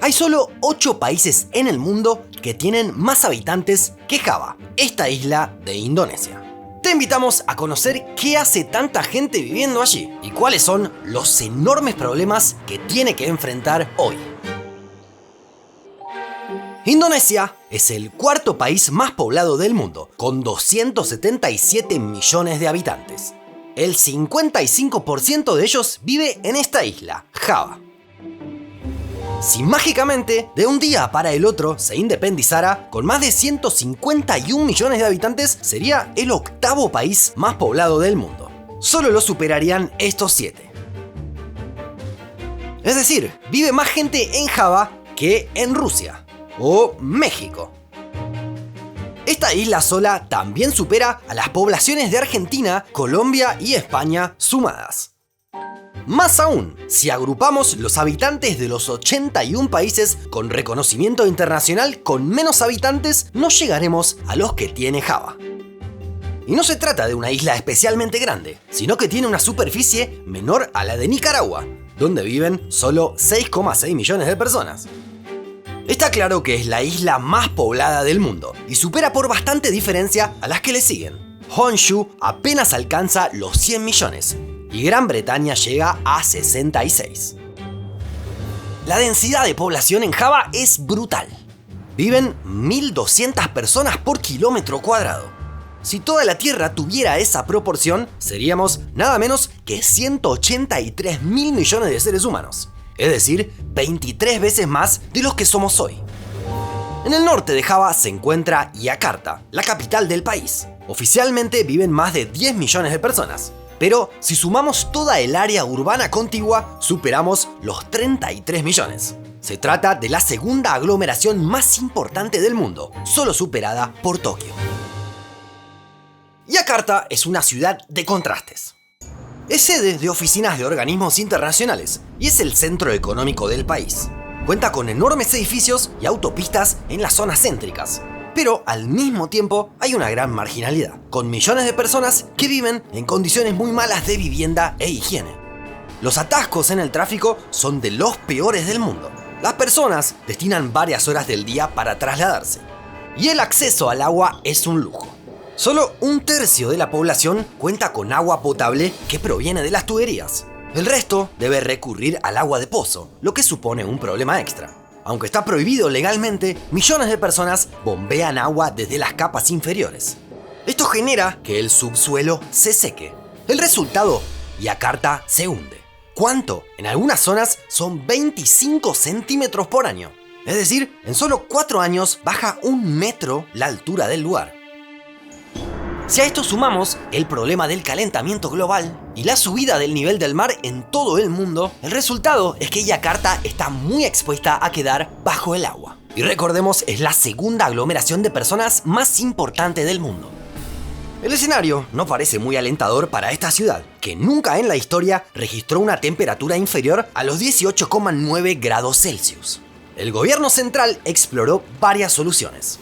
Hay solo 8 países en el mundo que tienen más habitantes que Java, esta isla de Indonesia. Te invitamos a conocer qué hace tanta gente viviendo allí y cuáles son los enormes problemas que tiene que enfrentar hoy. Indonesia es el cuarto país más poblado del mundo, con 277 millones de habitantes. El 55% de ellos vive en esta isla, Java. Si mágicamente, de un día para el otro, se independizara, con más de 151 millones de habitantes, sería el octavo país más poblado del mundo. Solo lo superarían estos 7. Es decir, vive más gente en Java que en Rusia o México. Esta isla sola también supera a las poblaciones de Argentina, Colombia y España sumadas. Más aún, si agrupamos los habitantes de los 81 países con reconocimiento internacional con menos habitantes, no llegaremos a los que tiene Java. Y no se trata de una isla especialmente grande, sino que tiene una superficie menor a la de Nicaragua, donde viven solo 6,6 millones de personas. Está claro que es la isla más poblada del mundo y supera por bastante diferencia a las que le siguen. Honshu apenas alcanza los 100 millones y Gran Bretaña llega a 66. La densidad de población en Java es brutal. Viven 1.200 personas por kilómetro cuadrado. Si toda la Tierra tuviera esa proporción, seríamos nada menos que 183 mil millones de seres humanos. Es decir, 23 veces más de los que somos hoy. En el norte de Java se encuentra Yakarta, la capital del país. Oficialmente viven más de 10 millones de personas. Pero si sumamos toda el área urbana contigua, superamos los 33 millones. Se trata de la segunda aglomeración más importante del mundo, solo superada por Tokio. Yakarta es una ciudad de contrastes. Es sede de oficinas de organismos internacionales y es el centro económico del país. Cuenta con enormes edificios y autopistas en las zonas céntricas. Pero al mismo tiempo hay una gran marginalidad, con millones de personas que viven en condiciones muy malas de vivienda e higiene. Los atascos en el tráfico son de los peores del mundo. Las personas destinan varias horas del día para trasladarse. Y el acceso al agua es un lujo. Solo un tercio de la población cuenta con agua potable que proviene de las tuberías. El resto debe recurrir al agua de pozo, lo que supone un problema extra. Aunque está prohibido legalmente, millones de personas bombean agua desde las capas inferiores. Esto genera que el subsuelo se seque. El resultado, Yakarta se hunde. ¿Cuánto? En algunas zonas son 25 centímetros por año. Es decir, en solo 4 años baja 1 metro la altura del lugar. Si a esto sumamos el problema del calentamiento global y la subida del nivel del mar en todo el mundo, el resultado es que Yakarta está muy expuesta a quedar bajo el agua. Y recordemos, es la segunda aglomeración de personas más importante del mundo. El escenario no parece muy alentador para esta ciudad, que nunca en la historia registró una temperatura inferior a los 18,9 grados Celsius. El gobierno central exploró varias soluciones.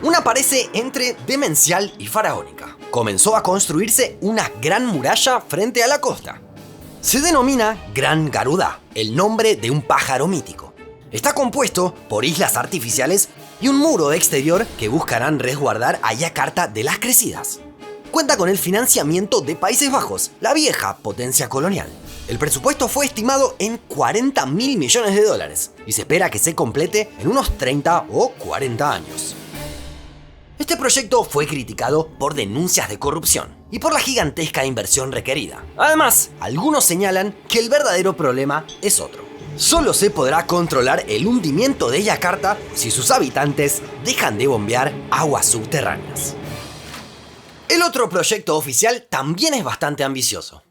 Una parece entre demencial y faraónica. Comenzó a construirse una gran muralla frente a la costa. Se denomina Gran Garuda, el nombre de un pájaro mítico. Está compuesto por islas artificiales y un muro exterior que buscarán resguardar a Yakarta de las crecidas. Cuenta con el financiamiento de Países Bajos, la vieja potencia colonial. El presupuesto fue estimado en 40.000 millones de dólares y se espera que se complete en unos 30 o 40 años. Este proyecto fue criticado por denuncias de corrupción y por la gigantesca inversión requerida. Además, algunos señalan que el verdadero problema es otro. Solo se podrá controlar el hundimiento de Yakarta si sus habitantes dejan de bombear aguas subterráneas. El otro proyecto oficial también es bastante ambicioso.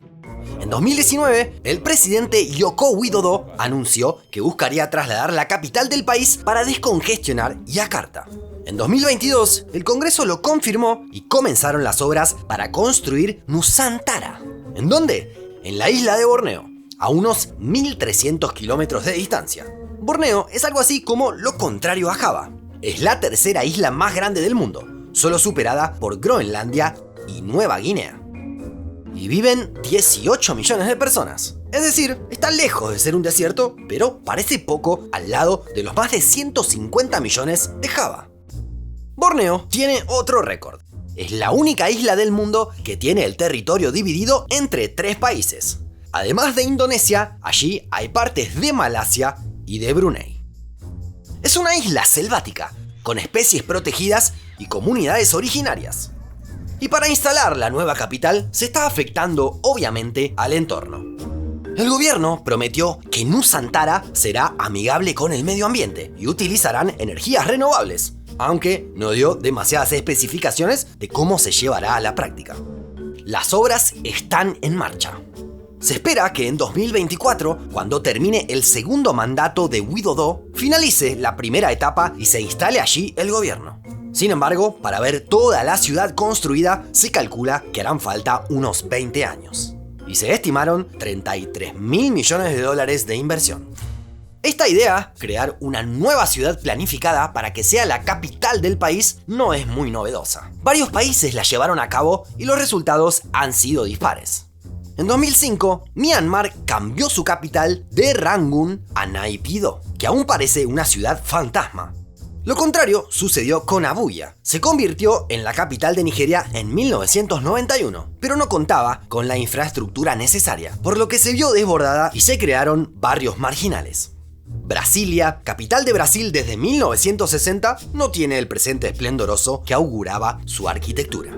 En 2019, el presidente Joko Widodo anunció que buscaría trasladar la capital del país para descongestionar Yakarta. En 2022, el Congreso lo confirmó y comenzaron las obras para construir Nusantara. ¿En dónde? En la isla de Borneo, a unos 1.300 kilómetros de distancia. Borneo es algo así como lo contrario a Java. Es la tercera isla más grande del mundo, solo superada por Groenlandia y Nueva Guinea. Y viven 18 millones de personas. Es decir, está lejos de ser un desierto, pero parece poco al lado de los más de 150 millones de Java. Borneo tiene otro récord. Es la única isla del mundo que tiene el territorio dividido entre 3 países. Además de Indonesia, allí hay partes de Malasia y de Brunei. Es una isla selvática, con especies protegidas y comunidades originarias. Y para instalar la nueva capital se está afectando obviamente al entorno. El gobierno prometió que Nusantara será amigable con el medio ambiente y utilizarán energías renovables, aunque no dio demasiadas especificaciones de cómo se llevará a la práctica. Las obras están en marcha. Se espera que en 2024, cuando termine el segundo mandato de Widodo, finalice la primera etapa y se instale allí el gobierno. Sin embargo, para ver toda la ciudad construida, se calcula que harán falta unos 20 años. Y se estimaron 33.000 millones de dólares de inversión. Esta idea, crear una nueva ciudad planificada para que sea la capital del país, no es muy novedosa. Varios países la llevaron a cabo y los resultados han sido dispares. En 2005, Myanmar cambió su capital de Rangún a Naypyidaw, que aún parece una ciudad fantasma. Lo contrario sucedió con Abuya. Se convirtió en la capital de Nigeria en 1991, pero no contaba con la infraestructura necesaria, por lo que se vio desbordada y se crearon barrios marginales. Brasilia, capital de Brasil desde 1960, no tiene el presente esplendoroso que auguraba su arquitectura.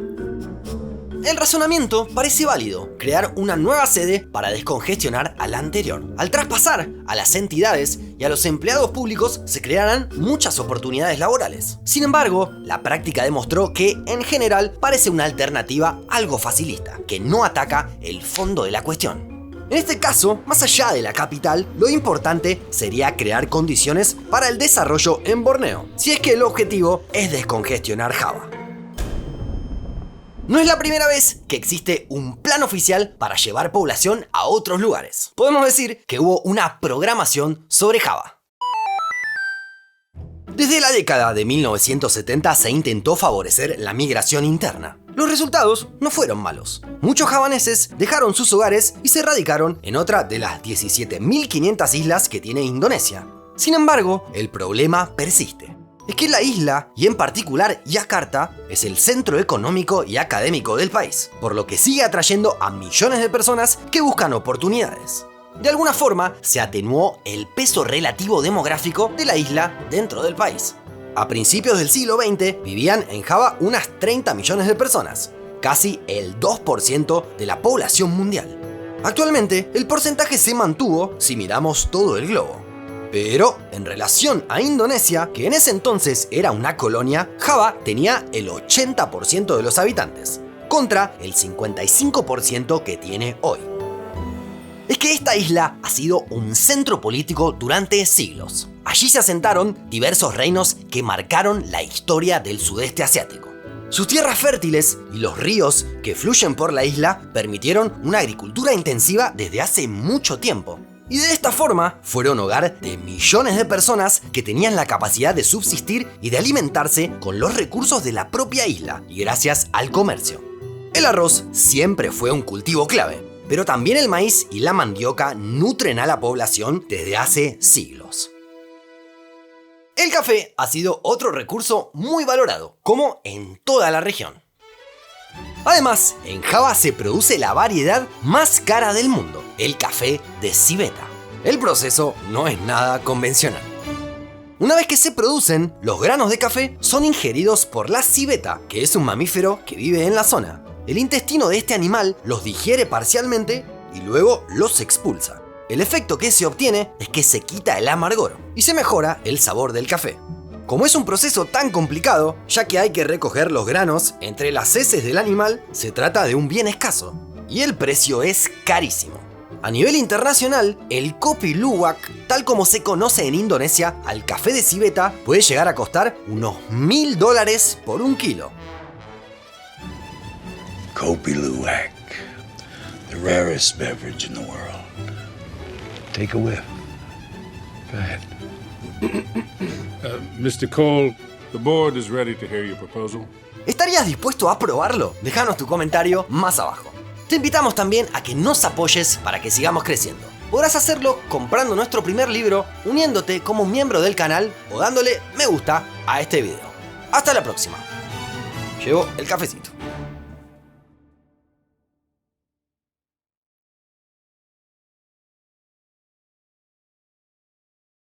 El razonamiento parece válido, crear una nueva sede para descongestionar a la anterior. Al traspasar a las entidades y a los empleados públicos se crearán muchas oportunidades laborales. Sin embargo, la práctica demostró que, en general, parece una alternativa algo facilista, que no ataca el fondo de la cuestión. En este caso, más allá de la capital, lo importante sería crear condiciones para el desarrollo en Borneo, si es que el objetivo es descongestionar Java. No es la primera vez que existe un plan oficial para llevar población a otros lugares. Podemos decir que hubo una programación sobre Java. Desde la década de 1970 se intentó favorecer la migración interna. Los resultados no fueron malos. Muchos javaneses dejaron sus hogares y se radicaron en otra de las 17.500 islas que tiene Indonesia. Sin embargo, el problema persiste. Es que la isla, y en particular Yakarta, es el centro económico y académico del país, por lo que sigue atrayendo a millones de personas que buscan oportunidades. De alguna forma, se atenuó el peso relativo demográfico de la isla dentro del país. A principios del siglo XX vivían en Java unas 30 millones de personas, casi el 2% de la población mundial. Actualmente, el porcentaje se mantuvo si miramos todo el globo. Pero, en relación a Indonesia, que en ese entonces era una colonia, Java tenía el 80% de los habitantes, contra el 55% que tiene hoy. Es que esta isla ha sido un centro político durante siglos. Allí se asentaron diversos reinos que marcaron la historia del sudeste asiático. Sus tierras fértiles y los ríos que fluyen por la isla permitieron una agricultura intensiva desde hace mucho tiempo. Y de esta forma fueron hogar de millones de personas que tenían la capacidad de subsistir y de alimentarse con los recursos de la propia isla y gracias al comercio. El arroz siempre fue un cultivo clave, pero también el maíz y la mandioca nutren a la población desde hace siglos. El café ha sido otro recurso muy valorado, como en toda la región. Además, en Java se produce la variedad más cara del mundo, el café de civeta. El proceso no es nada convencional. Una vez que se producen, los granos de café son ingeridos por la civeta, que es un mamífero que vive en la zona. El intestino de este animal los digiere parcialmente y luego los expulsa. El efecto que se obtiene es que se quita el amargor y se mejora el sabor del café. Como es un proceso tan complicado, ya que hay que recoger los granos entre las heces del animal, se trata de un bien escaso, y el precio es carísimo. A nivel internacional, el kopi luwak, tal como se conoce en Indonesia, al café de civeta puede llegar a costar unos $1.000 por un kilo. Kopi luwak, the rarest beverage in the world. Take a whiff. Go ahead. Mr. Cole, the board is ready to hear your proposal. ¿Estarías dispuesto a probarlo? Déjanos tu comentario más abajo. Te invitamos también a que nos apoyes para que sigamos creciendo. Podrás hacerlo comprando nuestro primer libro, uniéndote como miembro del canal o dándole me gusta a este video. Hasta la próxima. Llevo el cafecito.